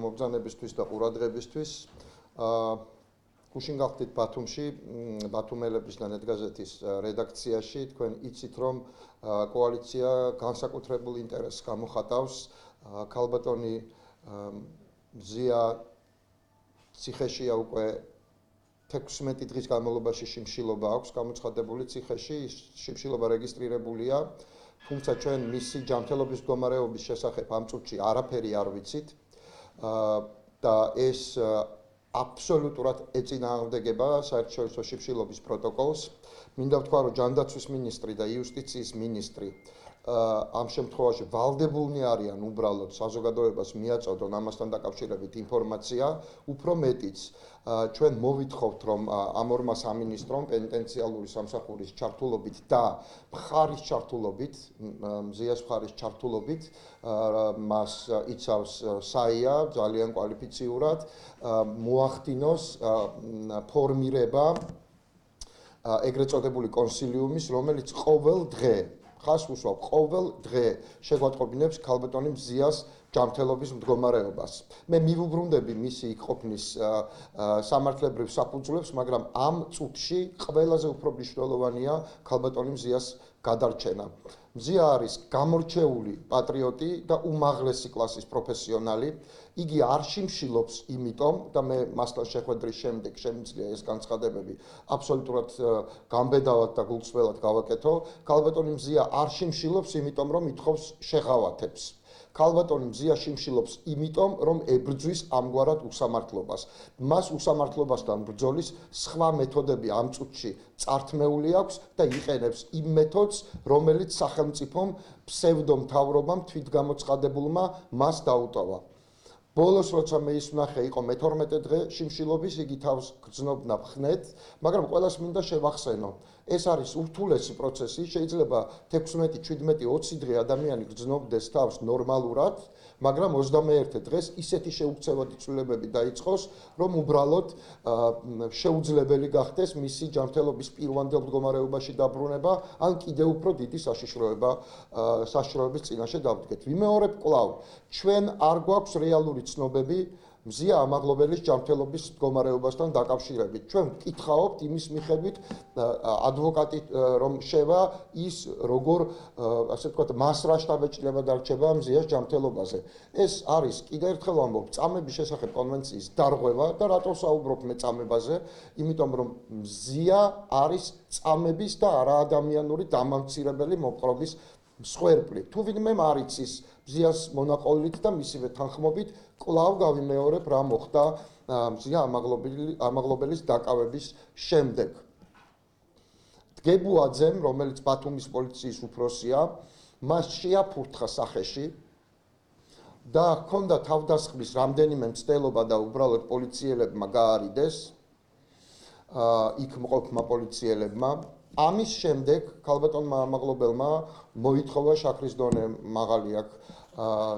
მობრძანებისთვის და ყურადღებისთვის. გუშინ გახდით ბათუმში, ბათუმელების და ნეტგაზეთის რედაქციაში, თქვენ იცით, რომ კოალიცია განსაკუთრებულ ინტერესს გამოხატავს ქალბატონი მზია ციხეშია უკვე 16 დღის განმავლობაში შიმშილობა აქვს გამოცხადებული ციხეში, შიმშილობა რეგისტრირებულია, თუმცა ჩვენ მისი ჯანმრთელობის მდგომარეობის შესახებ ამ წუთში არაფერი არ ვიცით და ეს აბსოლუტურად ეწინააღმდეგება საერთაშორისო შიმშილობის პროტოკოლს. მინდა ვთქვა, რომ ჯანდაცვის მინისტრი და იუსტიციის მინისტრი ამ შემთხვევაში ვალდებულნი არიან უბრალოდ საზოგადოებას მიაწოდონ ამასთან დაკავშირებით ინფორმაცია, უფრო მეტიც ჩვენ მოვითხოვთ, რომ ამ ორმა სამინისტრომ პენიტენციალური სამსახურის ჩართულობით და მხარის ჩართულობით, მზიას მხარის ჩართულობით, მას იცავს საია ძალიან კვალიფიციურად, მოახდინოს ფორმირება ეგრეთ წოდებული კონსილიუმის, რომელიც ყოველ დღე ხას უსვავ ყოველ დღე შეგვატყობინებს ქალბატონი მზიას ჯანმრთელობის მდგომარეობას. მე მივუბრუნდები მისი იქ ყოფნის სამართლებრივ საფუძვლებს, მაგრამ ამ წუთში ყველაზე უფრო მნიშვნელოვანია ქალბატონი მზიას გადარჩენა. მზია არის გამორჩეული პატრიოტი და უმაღლესი კლასის პროფესიონალი. იგი არ შიმშილობს იმიტომ და მე მასთან შეხვედრის შემდეგ შემიძლია ეს განცხადებები აბსოლუტურად გამბედავად და გულწრფელად გავაკეთო. ქალბატონი მზია არ შიმშილობს იმიტომ, რომ ითხოვს შეღავათებს. ქალბატონი მზია შიმშილობს იმიტომ, რომ ებრძვის ამგვარად უსამართლობას. მას უსამართლობასთან ბრძოლის სხვა მეთოდები ამ წუთში წართმეული აქვს და იყენებს იმ მეთოდს, რომელიც სახელმწიფომ ფსევდომთავრობამ თვითგამოცხადებულმა მას დაუტოვა. ბოლოს როცა მე ის ვნახე, იყო მე-12 დღე შიმშილობის, იგი თავს გრძნობდა მხნედ, მაგრამ ყველას მინდა შევახსენო. ეს არის ურთულესი პროცესი, შეიძლება 16, 17, 20 დღე ადამიანი გრძნობდეს თავს ნორმალურად, მაგრამ 21 დღეს ისეთი შეუქცევადი ცვლილებები დაიწყოს, რომ უბრალოდ შეუძლებელი გახდეს მისი ჯანმრთელობის პირვანდელ მდგომარეობაში დაბრუნება, ან კიდევ უფრო დიდი საშიშროების წინაშე დავდგეთ. ვიმეორებ კვლავ, ჩვენ არ გვაქვს რეალური ცნობები მზია ამაღლობელის ჯანმრთელობის მდგომარეობასთან დაკავშირებით. ჩვენ ვკითხავთ იმის მიხედვით ადვოკატი რომ შევა ის როგორ ასე ვთქვათ მას რა შთაბეჭდილება დარჩება მზიას ჯანმრთელობაზე. ეს არის კიდევ ერთხელ ვამბობ წამების შესახებ კონვენციის დარღვევა და რატო საუბრობ მე წამებაზე? იმიტომ რომ მზია არის წამების და არაადამიანური დამამცირებელი მოპყრობის მსხვერპლი. თუ ვინმე არიცის მზიას მონაყოლით და მისივე თანხმობით კვლავ გავიმეორებ რა მოხდა მზია ამაღლობელის დაკავების შემდეგ. დგებუაძემ, რომელიც ბათუმის პოლიციის უფროსია, მას შეაფურთხა სახეში და ჰქონდა თავდასხმის რამდენიმე მცდელობა და უბრალოდ პოლიციელებმა გაარიდეს იქ მყოფმა პოლიციელებმა. ამის შემდეგ ქალბატონმა ამაღლობელმა მოითხოვა შაქრის დონე მაღალი აქვს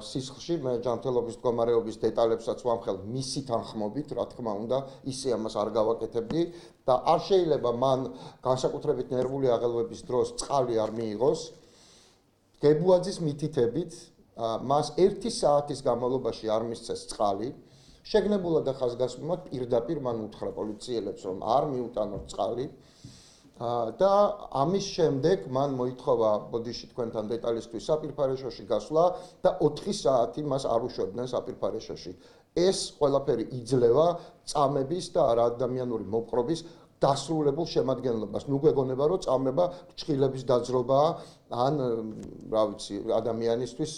სისხლში, მე ჯანმრთელობის მდგომარეობის დეტალებსაც ვამხელ მისი თანხმობით, რა თქმა უნდა, ისე ამას არ გავაკეთებდი და არ შეიძლება მან განსაკუთრებით ნერვული აღელვების დროს წყალი არ მიიღოს. დგებუაძის მითითებით მას 1 საათის განმავლობაში არ მისცეს წყალი. შეგნებულად და ხაზგასმულად პირდაპირ მან უთხრა პოლიციელებს, რომ არ მიუტანოთ წყალი. და ამის შემდეგ მან მოითხოვა ბოდიში თქვენთან დეტალისთვის საპირფარეშოში გასვლა და 4 საათი მას არ უშვებდნენ საპირფარეშოში. ეს ყველაფერი იძლევა წამების და არაადამიანური მოპყრობის დასრულებულ შემადგენლობას. ნუ გვეგონება, რომ წამება ჭხილების დაძრობაა ან რა ვიცი, ადამიანისთვის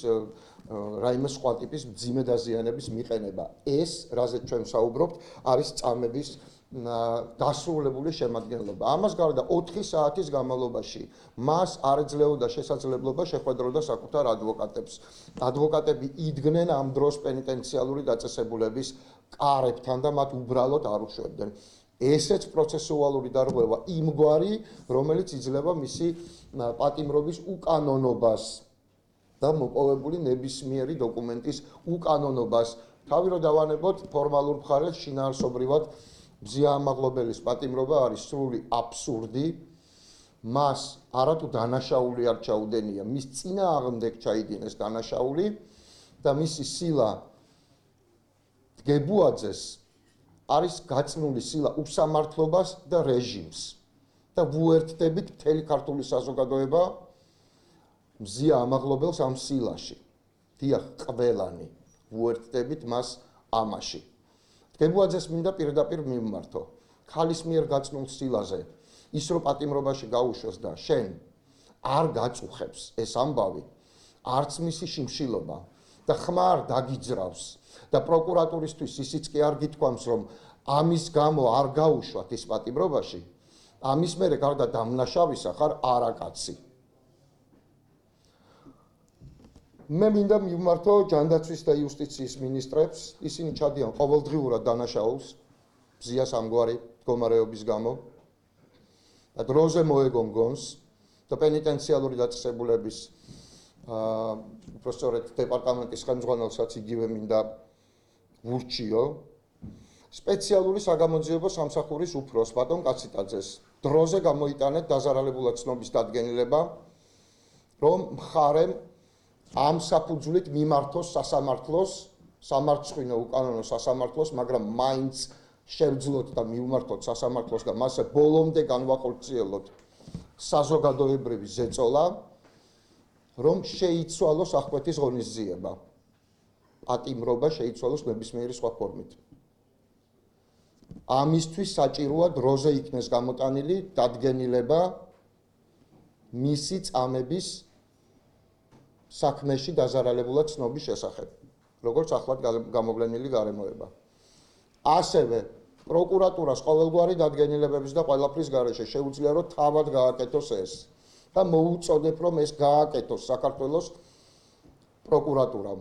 რაიმე სხვა ტიპის მძიმე დაზიანების მიყენება. ეს, რაზეც ჩვენ საუბრობთ, არის წამების დასრულებული შემადგენლობა. ამას გარდა 4 საათის განმავლობაში მას არ ეძლეოდა შესაძლებლობა შეხვედროდა საკუთარ ადვოკატებს. ადვოკატები იდგნენ ამ დროს პენიტენციალური დაწესებულების კარებთან და მათ უბრალოდ არ უშვებდნენ. ესეც პროცესუალური დარღვევა იმგვარი, რომელიც იძლევა მისი პატიმრობის უკანონობას და მოპოვებული ნებისმიერი დოკუმენტის უკანონობას. თავი რომ დავანებოთ ფორმალურ მხარეს შინაარსობრივად მზია ამაღლობელის პატიმრობა არის სრული აბსურდი. მას არათუ დანაშაული არ ჩაუდენია, მის წინააღმდეგ ჩაიდინეს დანაშაული და მისი სილა დგებუაძეს არის გაწნული სილა უსამართლობას და რეჟიმს და ვუერთდებით მთელი ქართული საზოგადოება მზია ამაღლობელს ამ სილაში. დიახ, ყველანი ვუერთდებით მას ამაში. დგებუაძეს მინდა პირდაპირ მივმართო. ქალის მიერ გაწნულ სილაზე ის რომ პატიმრობაში გაუშვეს და შენ არ გაწუხებს ეს ამბავი, არც მისი შიმშილობა და ხმა არ დაგიძრავს და პროკურატურისთვის ისიც კი არ გითქვამს რომ ამის გამო არ გაუშვათ ის პატიმრობაში, ამის მერე გარდა დამნაშავისა ხარ არაკაცი. მე მინდა მივმართო ჯანდაცვის და იუსტიციის მინისტრებს, ისინი ჩადიან ყოველდღიურად დანაშაულს მზიას ამგვარი მდგომარეობის გამო და დროზე მოეგონ გონს და პენიტენციალური დაწესებულების უпростоრეთ დეპარტამენტის ხელმძღვანელსაც იგივე მინდა ვურჩიო. სპეციალური საგამოძიებო სამსახურის უფროს ბატონ კაციტაძეს დროზე გამოიტანეთ დაზარალებულად ცნობის დადგენილება, რომ მხარემ ამ საფუძვლით მიმართოს სასამართლოს, სამარცხვინო უკანონო სასამართლოს, მაგრამ მაინც შევძლოთ და მივმართოთ სასამართლოს და მასზე ბოლომდე განვახორციელოთ საზოგადოებრივი ზეწოლა, რომ შეიცვალოს აღკვეთის ღონისძიება. პატიმრობა შეიცვალოს ნებისმიერი სხვა ფორმით. ამისთვის საჭიროა დროზე იქნეს გამოტანილი დადგენილება მისი წამების საქმეში დაზარალებულად ცნობის შესახებ, როგორც ახლად გამოვლენილი გარემოება. ასევე პროკურატურას ყოველგვარი დადგენილებების და ყველაფრის გარეშე შეუძლია რომ თავად გააკეთოს ეს და მოუწოდებ რომ ეს გააკეთოს საქართველოს პროკურატურამ,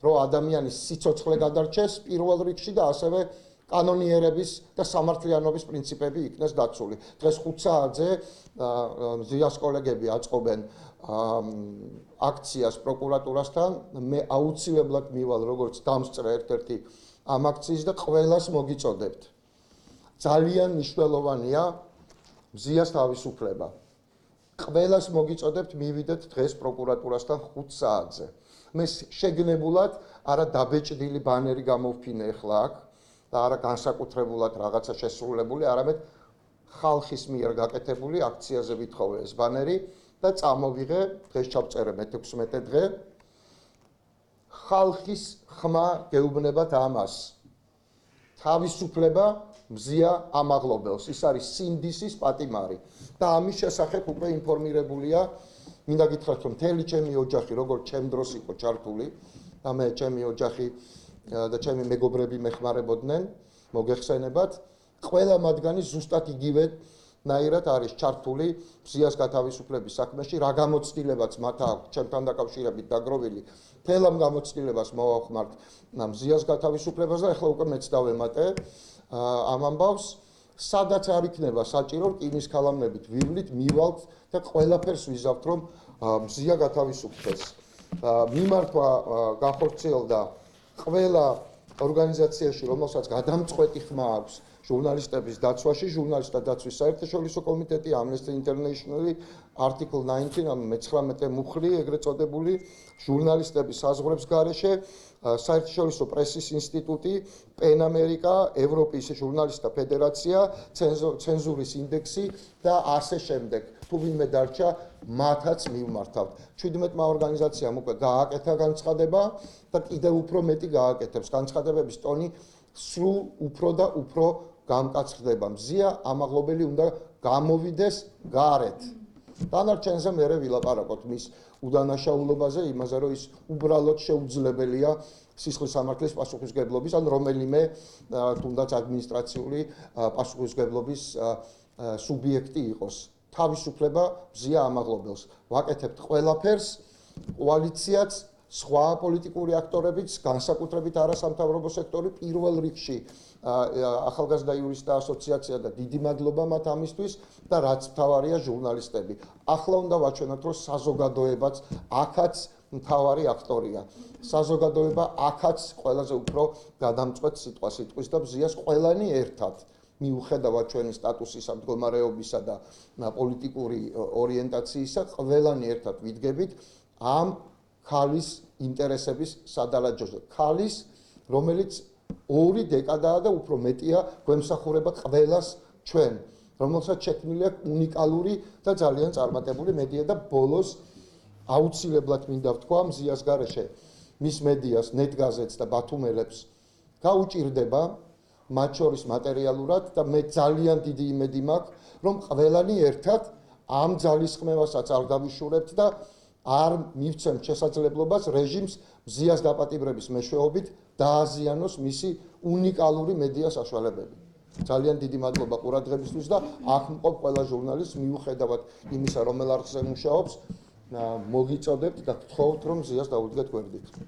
რომ ადამიანის სიცოცხლე გადარჩეს პირველ რიგში და ასევე კანონიერების და სამართლიანობის პრინციპები იქნეს დაცული. დღეს 5 საათზე მზიას კოლეგები აწყობენ აქციას პროკურატურასთან, მე აუცილებლად მივალ როგორც დამსწრე ერთ-ერთი ამ აქციის და ყველას მოგიწოდებთ. ძალიან მნიშვნელოვანია მზიას თავისუფლება. ყველას მოგიწოდებთ მივიდეთ დღეს პროკურატურასთან 5 საათზე. მე შეგნებულად არა დაბეჭდილი ბანერი გამოვფინე ახლა აქ და არა განსაკუთრებულად რაღაცა შესრულებული, არამედ ხალხის მიერ გაკეთებული აქციაზე ვითხოვე ეს ბანერი და წამოვიღე, დღეს ჩავწერე მე-16 დღე. ხალხის ხმა გეუბნებათ ამას. თავისუფლება მზია ამაღლობელს, ის არის სინდისის პატიმარი და ამის შესახებ უკვე ინფორმირებულია. მინდა გითხრათ, რომ მთელი ჩემი ოჯახი, როგორც ჩემ დროს იყო ჩართული და მე ჩემი ოჯახი და ჩემი მეგობრები მეხმარებოდნენ, მოგეხსენებათ, ყველა მათგანი ზუსტად იგივე ნაირად არის ჩართული მზიას გათავისუფლების საქმეში, რა გამოცდილებაც მათ აქვს ჩემთან დაკავშირებით დაგროვილი, მთელ ამ გამოცდილებას მოვახმართ მზიას გათავისუფლებას და ახლა უკვე მეც დავემატე ამ ამბავს, სადაც არ იქნება საჭირო რკინის ქალამნებით ვივლით, მივალთ და ყველაფერს ვიზავთ, რომ მზია გათავისუფლდეს. მიმართვა განხორციელდა ყველა ორგანიზაციაში, რომელსაც გადამწყვეტი ხმა აქვს ჟურნალისტების დაცვაში, ჟურნალისტთა დაცვის საერთაშორისო კომიტეტი, Amnesty International, Article 19, ანუ მე-19 მუხლი, ეგრეთ წოდებული ჟურნალისტების საზღვრებს გარეშე, საერთაშორისო პრესის ინსტიტუტი, PEN America, ევროპის ჟურნალისტთა ფედერაცია, ცენზურის ინდექსი და ასე შემდეგ. თუ ვინმე დარჩა, მათაც მივმართავთ. 17-მა ორგანიზაციამ უკვე გააკეთა განცხადება და კიდევ უფრო მეტი გააკეთებს. განცხადებების ტონი სულ უფრო და უფრო გამკაცრდება. მზია ამაღლობელი უნდა გამოვიდეს გარეთ. დანარჩენზე მერე ვილაპარაკოთ მის უდანაშაულობაზე, იმაზე რომ ის უბრალოდ შეუძლებელია სისხლის სამართლის პასუხისმგებლობის ან რომელიმე თუნდაც ადმინისტრაციული პასუხისმგებლობის სუბიექტი იყოს. თავისუფლება მზია ამაღლობელს. ვაკეთებთ ყველაფერს, კოალიციაც, სხვა პოლიტიკური აქტორებიც, განსაკუთრებით არასამთავრობო სექტორი, პირველ რიგში ახალგაზრდა იურისტთა ასოციაცია და დიდი მადლობა მათ ამისთვის და რაც მთავარია ჟურნალისტები. ახლა უნდა ვაჩვენოთ, რომ საზოგადოებაც აქაც მთავარი აქტორია. საზოგადოება აქაც ყველაზე უფრო გადამწყვეტ სიტყვა-სიტყვის და მზიას ყველანი ერთად მიუხედავად ჩვენი სტატუსისა, მდგომარეობისა და პოლიტიკური ორიენტაციისა, ყველანი ერთად ვიდგებით ამ ქალის ინტერესების სადალაჯოზე. ქალის, რომელიც 2 დეკადაა და უფრო მეტია გვემსახურება ყველას ჩვენ, რომელსაც შექმნილი აქვს უნიკალური და ძალიან წარმატებული მედია და ბოლოს აუცილებლად მინდა ვთქვა მზიას გარეშე მის მედიას, ნეტგაზეთს და ბათუმელებს გაუჭირდება მათ შორის მატერიალურად და მე ძალიან დიდი იმედი მაქვს, რომ ყველანი ერთად ამ ძალისხმევასაც არ გავიშურებთ და არ მივცემთ შესაძლებლობას რეჟიმს მზიას დაპატიმრების მეშვეობით დააზიანოს მისი უნიკალური მედია საშუალებები. ძალიან დიდი მადლობა ყურადღებისთვის და აქ მყოფ ყველა ჟურნალისტს მიუხედავად იმისა, რომელ არხზე მუშაობს, მოგიწოდებთ და გთხოვთ, რომ მზიას დაუდგეთ გვერდით.